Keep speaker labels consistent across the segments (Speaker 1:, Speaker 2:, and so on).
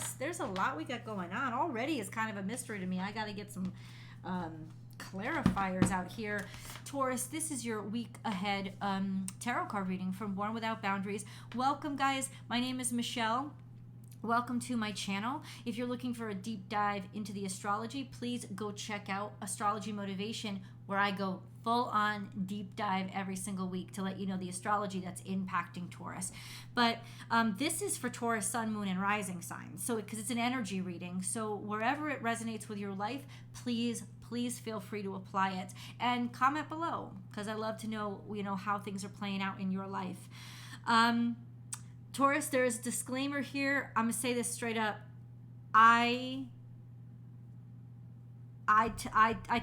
Speaker 1: Taurus. There's a lot we got going on. Already is kind of a mystery to me. I got to get some clarifiers out here. Taurus, this is your week ahead tarot card reading from Born Without Boundaries. Welcome, guys. My name is Michelle. Welcome to my channel. If you're looking for a deep dive into the astrology, please go check out Astrology Motivation, where I go full on deep dive every single week to let you know the astrology that's impacting Taurus. But this is for Taurus, Sun, Moon, and Rising signs. So because it's an energy reading, so wherever it resonates with your life, please feel free to apply it and comment below, because I love to know, how things are playing out in your life. Taurus, there is a disclaimer here. I'm gonna say this straight up. I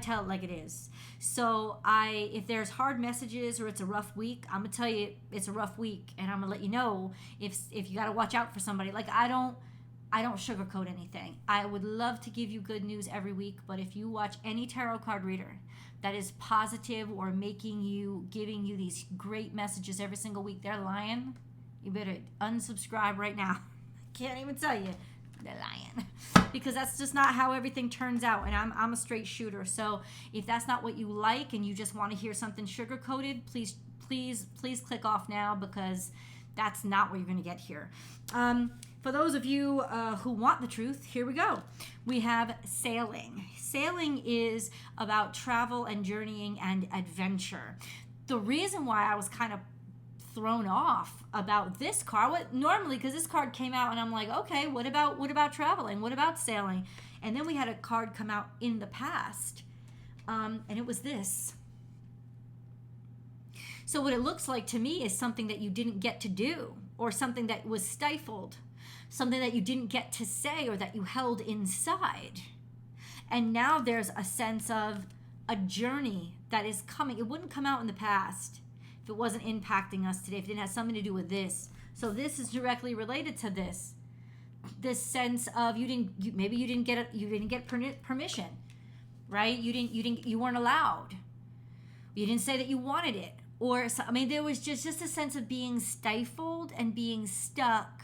Speaker 1: tell it like it is. So if there's hard messages or it's a rough week, I'm gonna tell you it's a rough week, and I'm gonna let you know if you gotta watch out for somebody. Like I don't sugarcoat anything. I would love to give you good news every week, but if you watch any tarot card reader that is positive or giving you these great messages every single week, they're lying. You better unsubscribe right now. I can't even tell you. They're lying. Because that's just not how everything turns out. And I'm a straight shooter. So if that's not what you like and you just want to hear something sugar-coated, please click off now, because that's not what you're going to get here. For those of you who want the truth, here we go. We have sailing. Sailing is about travel and journeying and adventure. The reason why I was kind of thrown off about this card, normally, because this card came out and I'm like, okay, what about traveling? What about sailing? And then we had a card come out in the past, and it was this. So what it looks like to me is something that you didn't get to do, or something that was stifled, something that you didn't get to say, or that you held inside. And now there's a sense of a journey that is coming. It wouldn't come out in the past if it wasn't impacting us today, if it didn't have something to do with this. So this is directly related to this sense of you didn't get permission, right? You weren't allowed. You didn't say that you wanted it, or there was just a sense of being stifled and being stuck,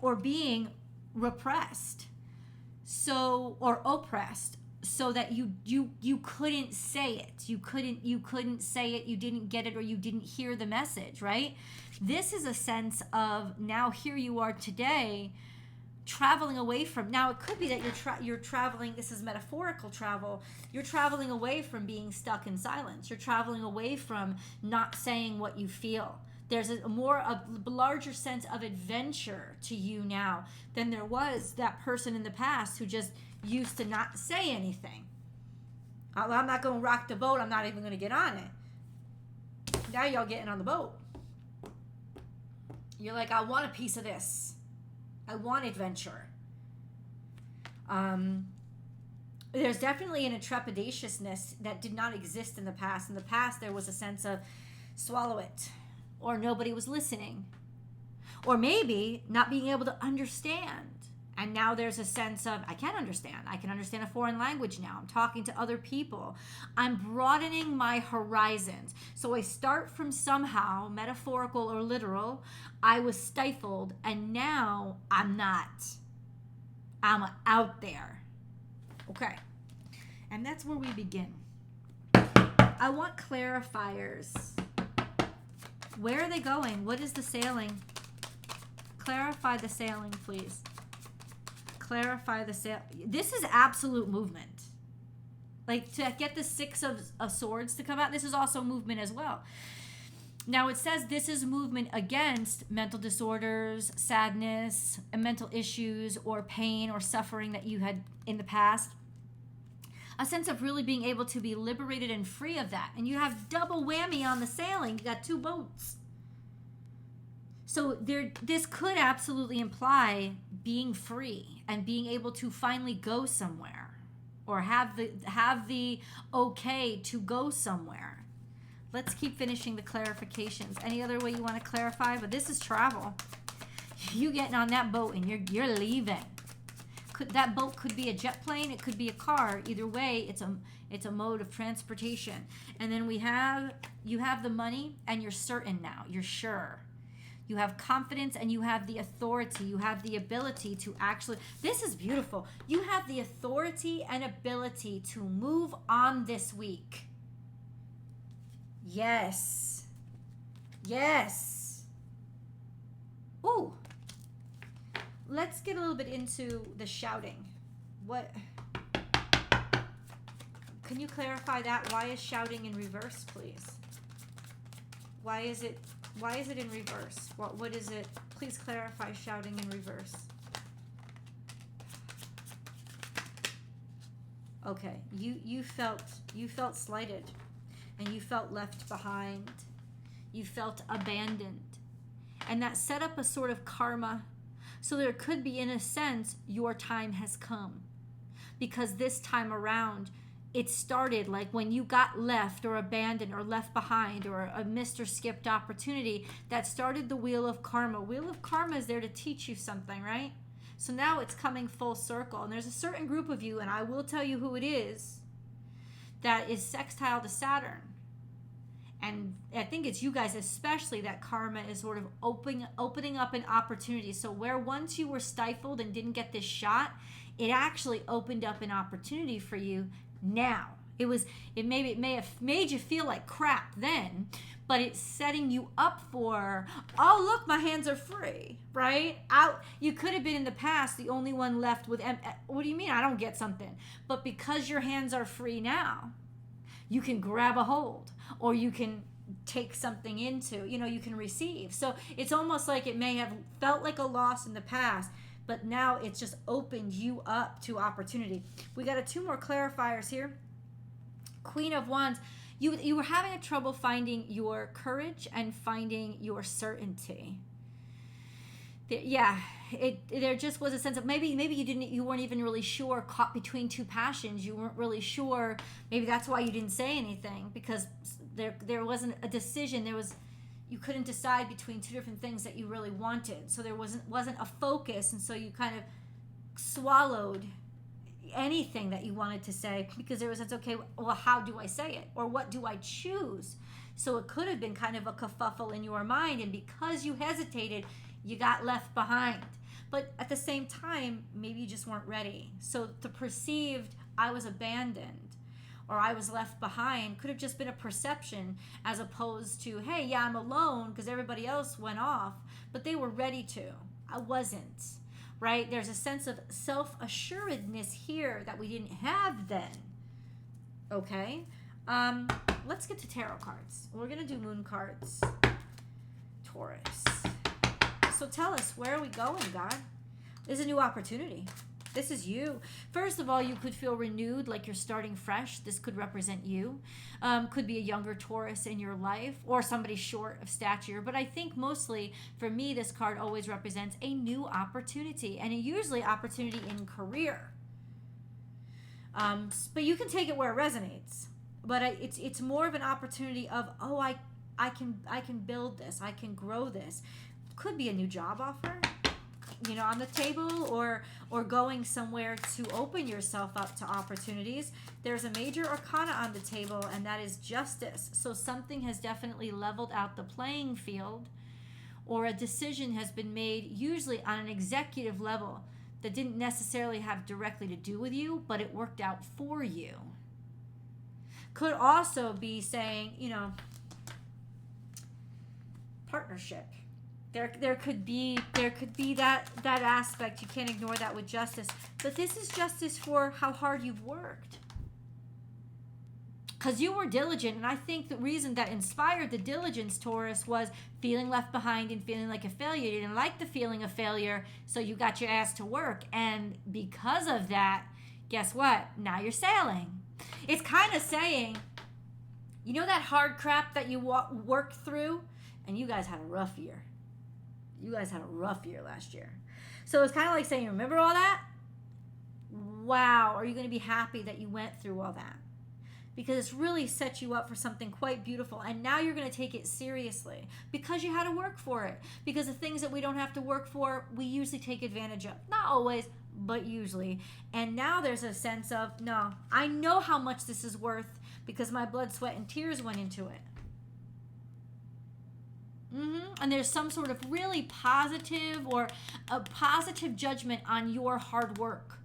Speaker 1: or being repressed, or oppressed, so that you couldn't say it. You couldn't say it. You didn't get it, or you didn't hear the message, right? This is a sense of, now here you are today, traveling away from. Now it could be that you're traveling. This is metaphorical travel. You're traveling away from being stuck in silence. You're traveling away from not saying what you feel. There's a larger sense of adventure to you now than there was that person in the past who just used to not say anything. I'm not going to rock the boat. I'm not even going to get on it. Now y'all getting on the boat. You're like, I want a piece of this. I want adventure. There's definitely an trepidatiousness that did not exist in the past. In the past, there was a sense of swallow it, or nobody was listening, or maybe not being able to understand. And now there's a sense of, I can understand. I can understand a foreign language now. I'm talking to other people. I'm broadening my horizons. So I start from somehow, metaphorical or literal, I was stifled, and now I'm not. I'm out there. Okay. And that's where we begin. I want clarifiers. Where are they going? What is the sailing? Clarify the sailing, please. Clarify the sail. This is absolute movement. Like, to get the Six of Swords to come out, this is also movement as well. Now it says this is movement against mental disorders, sadness, and mental issues, or pain or suffering that you had in the past. A sense of really being able to be liberated and free of that. And you have double whammy on the sailing. You got two boats. So this could absolutely imply being free and being able to finally go somewhere, or have the okay to go somewhere. Let's keep finishing the clarifications. Any other way you want to clarify? But this is travel. You getting on that boat and you're leaving. That boat could be a jet plane. It could be a car. Either way, it's a mode of transportation. And then you have the money, and you're certain now. You're sure. You have confidence and you have the authority. You have the ability to actually, this is beautiful. You have the authority and ability to move on this week. Yes. Yes. Ooh. Let's get a little bit into the shouting. What? Can you clarify that? Why is shouting in reverse, please? Why is it in reverse? What is it? Please clarify shouting in reverse. Okay, you felt slighted, and you felt left behind. You felt abandoned. And that set up a sort of karma. So there could be, in a sense, your time has come. Because this time around, it started like when you got left or abandoned or left behind or a missed or skipped opportunity, that started the wheel of karma. Wheel of karma is there to teach you something, right? So now it's coming full circle. And there's a certain group of you, and I will tell you who it is, that is sextile to Saturn. And I think it's you guys especially that karma is sort of opening up an opportunity. So where once you were stifled and didn't get this shot, it actually opened up an opportunity for you now. It may have made you feel like crap then, but it's setting you up for, oh look, my hands are free, right? You could have been in the past the only one left with, what do you mean I don't get something? But because your hands are free now, you can grab a hold, or you can take something into, you can receive. So it's almost like it may have felt like a loss in the past, but now it's just opened you up to opportunity. We got two more clarifiers here. Queen of Wands, you were having a trouble finding your courage and finding your certainty. There just was a sense of maybe you weren't even really sure, caught between two passions. You weren't really sure. Maybe that's why you didn't say anything, because there wasn't a decision. You couldn't decide between two different things that you really wanted. So there wasn't a focus, and so you kind of swallowed anything that you wanted to say, because there was sense, okay, well, how do I say it, or what do I choose? So it could have been kind of a kerfuffle in your mind, and because you hesitated, you got left behind. But at the same time, maybe you just weren't ready. So the perceived I was abandoned or I was left behind could have just been a perception, as opposed to, hey, yeah, I'm alone because everybody else went off, but they were ready to. I wasn't, right? There's a sense of self-assuredness here that we didn't have then. Okay? Let's get to tarot cards. We're going to do moon cards. Taurus. So tell us, where are we going, God? This is a new opportunity. This is you. First of all, you could feel renewed, like you're starting fresh. This could represent you. Could be a younger Taurus in your life, or somebody short of stature. But I think mostly, for me, this card always represents a new opportunity, and usually opportunity in career. But you can take it where it resonates. But it's more of an opportunity of, oh, I can build this. I can grow this. Could be a new job offer, on the table, or going somewhere to open yourself up to opportunities. There's a major arcana on the table, and that is justice. So something has definitely leveled out the playing field, or a decision has been made, usually on an executive level, that didn't necessarily have directly to do with you, but it worked out for you. Could also be saying, partnership. There could be that aspect. You can't ignore that with justice. But this is justice for how hard you've worked. Because you were diligent, and I think the reason that inspired the diligence, Taurus, was feeling left behind and feeling like a failure. You didn't like the feeling of failure, so you got your ass to work. And because of that, guess what? Now you're sailing. It's kind of saying, that hard crap that you worked through, and you guys had a rough year. You guys had a rough year last year. So it's kind of like saying, remember all that? Wow, are you going to be happy that you went through all that? Because it's really set you up for something quite beautiful. And now you're going to take it seriously because you had to work for it. Because the things that we don't have to work for, we usually take advantage of. Not always, but usually. And now there's a sense of, no, I know how much this is worth because my blood, sweat, and tears went into it. And there's some sort of really positive or a positive judgment on your hard work.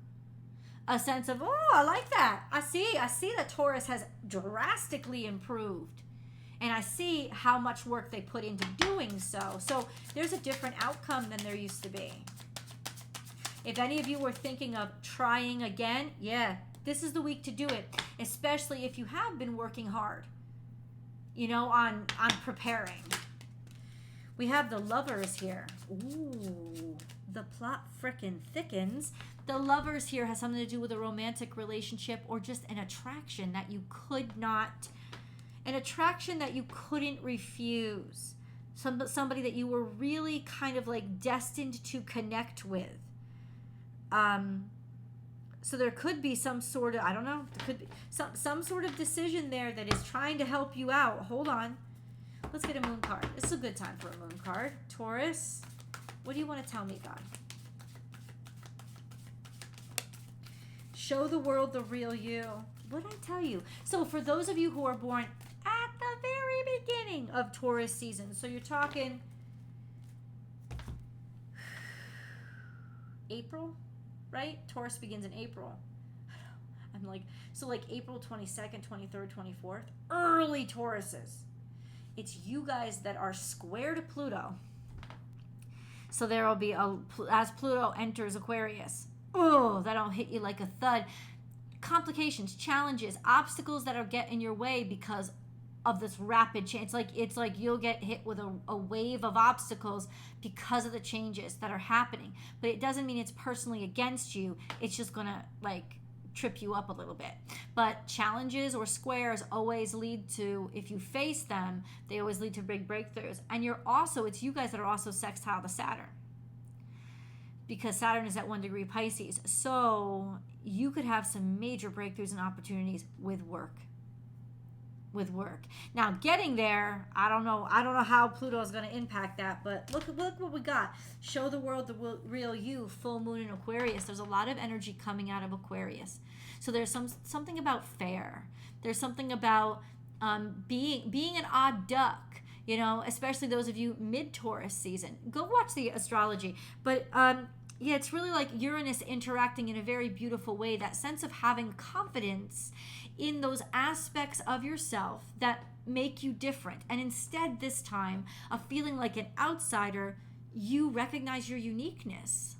Speaker 1: A sense of, oh, I like that. I see that Taurus has drastically improved. And I see how much work they put into doing so. So there's a different outcome than there used to be. If any of you were thinking of trying again, yeah, this is the week to do it. Especially if you have been working hard, you know, on preparing. We have the Lovers here. Ooh, the plot frickin' thickens. The Lovers here has something to do with a romantic relationship or just an attraction that you could not... An attraction that you couldn't refuse. Somebody that you were really kind of like destined to connect with. So there could be some sort of, I don't know, there could be some sort of decision there that is trying to help you out. Hold on. Let's get a moon card. This is a good time for a moon card. Taurus, what do you want to tell me, God? Show the world the real you. What did I tell you? So for those of you who are born at the very beginning of Taurus season, so you're talking April, right? Taurus begins in April. I'm like, so like April 22nd, 23rd, 24th, early Tauruses. It's you guys that are square to Pluto. So there will be, as Pluto enters Aquarius, oh, that'll hit you like a thud. Complications, challenges, obstacles that are get in your way because of this rapid change. It's like you'll get hit with a wave of obstacles because of the changes that are happening. But it doesn't mean it's personally against you. It's just gonna like trip you up a little bit. But challenges or squares always lead to, if you face them, they always lead to big breakthroughs. And it's you guys that are also sextile to Saturn, because Saturn is at 1 degree Pisces. So you could have some major breakthroughs and opportunities with work. Now, getting there, I don't know how Pluto is going to impact that, but look what we got. Show the world the real you, full moon in Aquarius. There's a lot of energy coming out of Aquarius. So there's something about fair. There's something about being an odd duck, you know, especially those of you mid-Taurus season. Go watch the astrology. But yeah, it's really like Uranus interacting in a very beautiful way. That sense of having confidence in those aspects of yourself that make you different. And instead, this time, of feeling like an outsider, you recognize your uniqueness.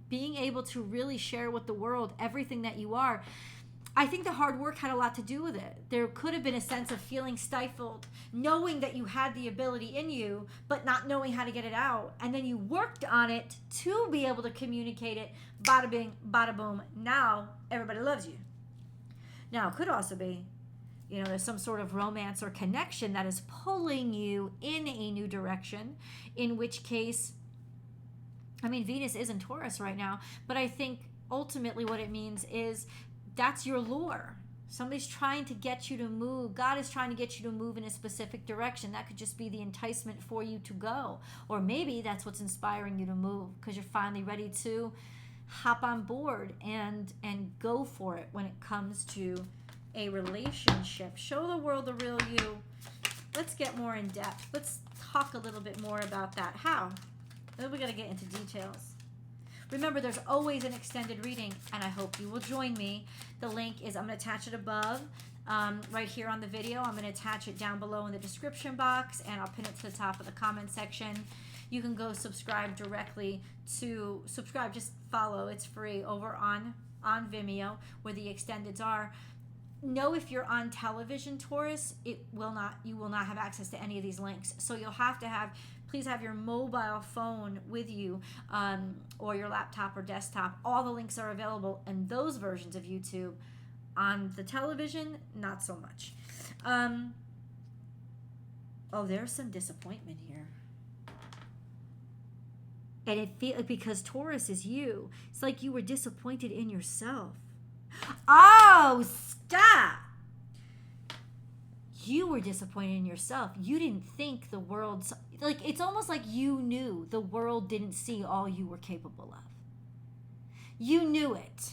Speaker 1: Being able to really share with the world everything that you are. I think the hard work had a lot to do with it. There could have been a sense of feeling stifled, knowing that you had the ability in you, but not knowing how to get it out. And then you worked on it to be able to communicate it. Bada bing, bada boom. Now everybody loves you. Now, it could also be, you know, there's some sort of romance or connection that is pulling you in a new direction, in which case, I mean, Venus is in Taurus right now, but I think ultimately what it means is that's your lure. Somebody's trying to get you to move. God is trying to get you to move in a specific direction. That could just be the enticement for you to go. Or maybe that's what's inspiring you to move because you're finally ready to hop on board and go for it when it comes to a relationship. Show the world the real you. Let's get more in depth. Let's talk a little bit more about that. How? Then we got to get into details. Remember, there's always an extended reading, and I hope you will join me. The link is, I'm going to attach it above, right here on the video. I'm going to attach it down below in the description box, and I'll pin it to the top of the comment section. You can go subscribe directly to, just follow, it's free, over on Vimeo, where the extendeds are. Know if you're on television, Taurus, you will not have access to any of these links. So you'll have to please have your mobile phone with you, or your laptop or desktop. All the links are available in those versions of YouTube. On the television, not so much. Oh, there's some disappointment here. And it feels, because Taurus is you, it's like you were disappointed in yourself. Oh, stop. You were disappointed in yourself. You didn't think the world's, like, it's almost like you knew the world didn't see all you were capable of. You knew it.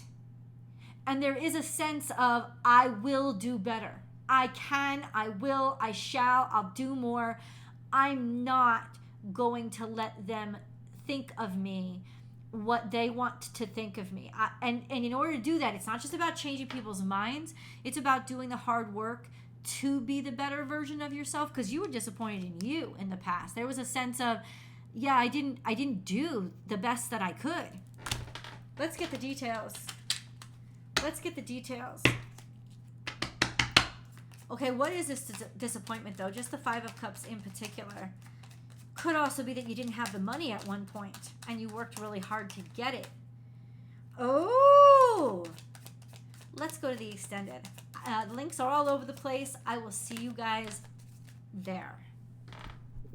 Speaker 1: And there is a sense of, I will do better. I can, I will, I shall, I'll do more. I'm not going to let them think of me what they want to think of me. And in order to do that, it's not just about changing people's minds. It's about doing the hard work to be the better version of yourself, because you were disappointed in you in the past. There was a sense of, yeah, I didn't do the best that I could. Let's get the details. Let's get the details. Okay, what is this disappointment, though? Just the Five of Cups in particular. Could also be that you didn't have the money at one point and you worked really hard to get it. Oh! Let's go to the extended. Links are all over the place. I will see you guys there.